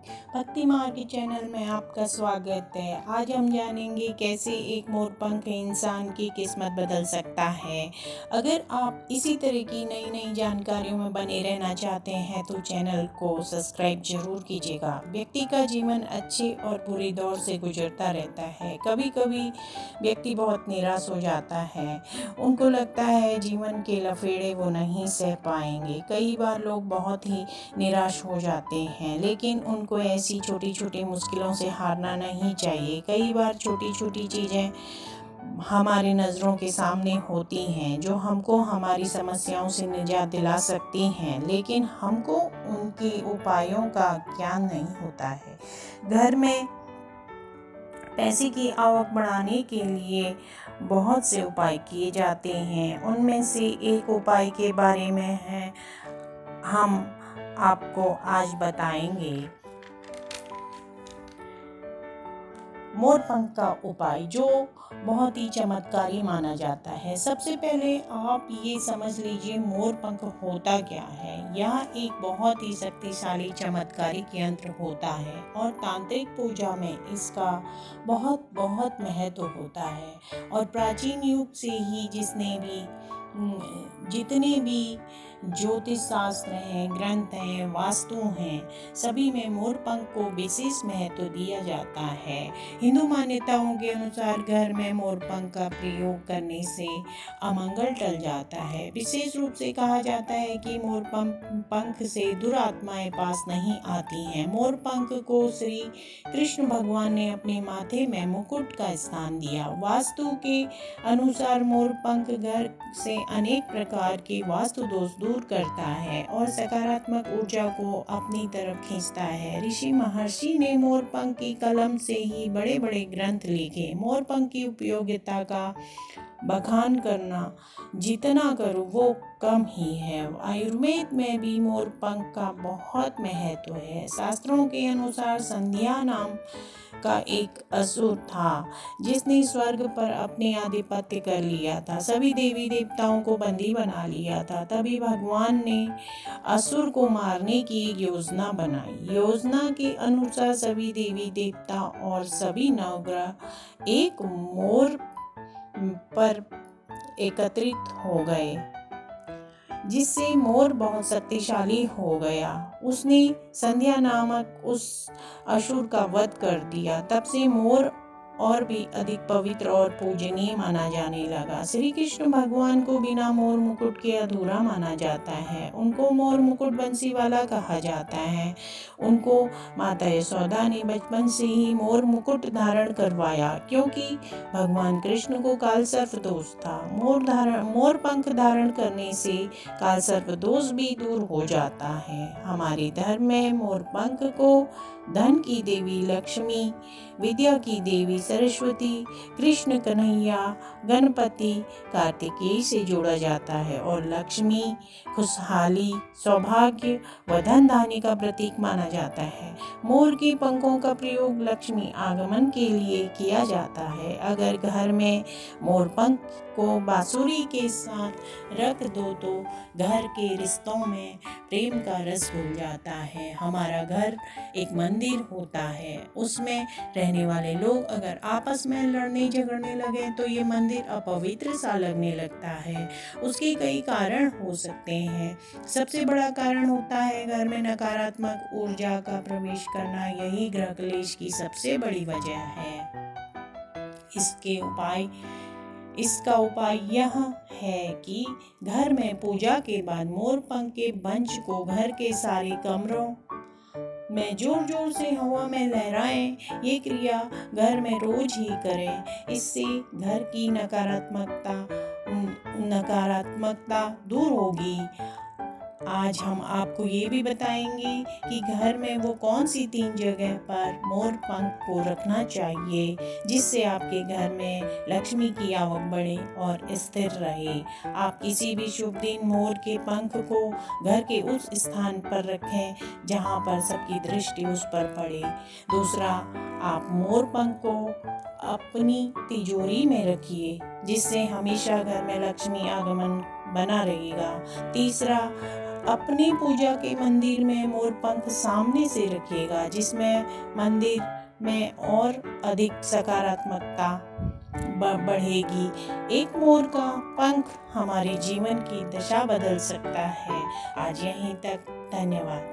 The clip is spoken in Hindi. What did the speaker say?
भक्ति मार्ग चैनल में आपका स्वागत है। आज हम जानेंगे कैसे एक मोरपंख इंसान की किस्मत बदल सकता है। अगर आप इसी तरह की नई नई जानकारियों में बने रहना चाहते हैं तो चैनल को सब्सक्राइब जरूर कीजिएगा। व्यक्ति का जीवन अच्छे और बुरे दौर से गुजरता रहता है। कभी कभी व्यक्ति बहुत निराश हो जाता है। उनको लगता है जीवन के लफेड़े वो नहीं सह पाएंगे। कई बार लोग बहुत ही निराश हो जाते हैं, लेकिन उनको ऐसी छोटी छोटी मुश्किलों से हारना नहीं चाहिए। कई बार छोटी छोटी चीज़ें हमारी नज़रों के सामने होती हैं जो हमको हमारी समस्याओं से निजात दिला सकती हैं, लेकिन हमको उनके उपायों का ज्ञान नहीं होता है। घर में पैसे की आवक बढ़ाने के लिए बहुत से उपाय किए जाते हैं। उनमें से एक उपाय के बारे में है हम आपको आज बताएंगे। मोरपंख का उपाय जो बहुत ही चमत्कारी माना जाता है। सबसे पहले आप ये समझ लीजिए मोरपंख होता क्या है। यह एक बहुत ही शक्तिशाली चमत्कारिक यंत्र होता है और तांत्रिक पूजा में इसका बहुत बहुत महत्व होता है। और प्राचीन युग से ही जितने भी ज्योतिष शास्त्र हैं, ग्रंथ हैं, वास्तु हैं, सभी में मोरपंख को विशेष महत्व दिया जाता है। हिंदू मान्यताओं के अनुसार घर में मोरपंख का प्रयोग करने से अमंगल टल जाता है। विशेष रूप से कहा जाता है कि मोरपंख से दुरात्माएं पास नहीं आती हैं। मोरपंख को श्री कृष्ण भगवान ने अपने माथे में मुकुट का स्थान दिया। वास्तु के अनुसार मोरपंख घर से अनेक प्रकार के वास्तु दोष दूर करता है और सकारात्मक ऊर्जा को अपनी तरफ खींचता है। ऋषि महर्षि ने मोरपंख की कलम से ही बड़े बड़े ग्रंथ लिखे। मोरपंख की उपयोगिता का बखान करना जितना करो वो कम ही है। आयुर्वेद में भी मोरपंख का बहुत महत्व है। शास्त्रों के अनुसार संध्या नाम का एक असुर था जिसने स्वर्ग पर अपने आधिपत्य कर लिया था, सभी देवी देवताओं को बंदी बना लिया था। तभी भगवान ने असुर को मारने की एक योजना बनाई। योजना के अनुसार सभी देवी देवता और सभी नवग्रह एक मोर पर एकत्रित हो गए, जिससे मोर बहुत शक्तिशाली हो गया। उसने संध्या नामक उस असुर का वध कर दिया। तब से मोर और भी अधिक पवित्र और पूजनीय माना जाने लगा। श्री कृष्ण भगवान को बिना मोर मुकुट के अधूरा माना जाता है। उनको मोर मुकुट बंसी वाला कहा जाता है। उनको माता यशोदा ने बचपन से ही मोर मुकुट धारण करवाया, क्योंकि भगवान कृष्ण को काल सर्प दोष था। मोर पंख धारण करने से काल सर्प दोष भी दूर हो जाता है। हमारे धर्म में मोर पंख को धन की देवी लक्ष्मी, विद्या की देवी सरस्वती, कृष्ण कन्हैया, गणपति, कार्तिकेय से जोड़ा जाता है और लक्ष्मी खुशहाली, सौभाग्य व धन धान्य का प्रतीक माना जाता है। मोर के पंखों का प्रयोग लक्ष्मी आगमन के लिए किया जाता है। अगर घर में मोर पंख को बांसुरी के साथ रख दो तो घर के रिश्तों में प्रेम का रस घुल जाता है। हमारा घर एक मंदिर होता है। उसमें रहने वाले लोग अगर आपस में लड़ने झगड़ने लगे तो ये मंदिर अपवित्र सा लगने लगता है। उसके कई कारण हो सकते हैं। सबसे बड़ा कारण होता है घर में नकारात्मक ऊर्जा का प्रवेश करना। यही ग्रह क्लेश की सबसे बड़ी वजह है। इसका उपाय यह है कि घर में पूजा के बाद मोरपंख के बंच को घर के सारे कमरों में जोर जोर से हवा में लहराएं। ये क्रिया घर में रोज ही करें। इससे घर की नकारात्मकता दूर होगी। आज हम आपको ये भी बताएंगे कि घर में वो कौन सी 3 जगह पर मोर पंख को रखना चाहिए जिससे आपके घर में लक्ष्मी की आवक बढ़े और स्थिर रहे। आप किसी भी शुभ दिन मोर के पंख को घर के उस स्थान पर रखें जहाँ पर सबकी दृष्टि उस पर पड़े। दूसरा, आप मोर पंख को अपनी तिजोरी में रखिए जिससे हमेशा घर में लक्ष्मी आगमन बना रहेगा। तीसरा, अपनी पूजा के मंदिर में मोर पंख सामने से रखिएगा, जिसमें मंदिर में और अधिक सकारात्मकता बढ़ेगी। एक मोर का पंख हमारे जीवन की दशा बदल सकता है। आज यहीं तक, धन्यवाद।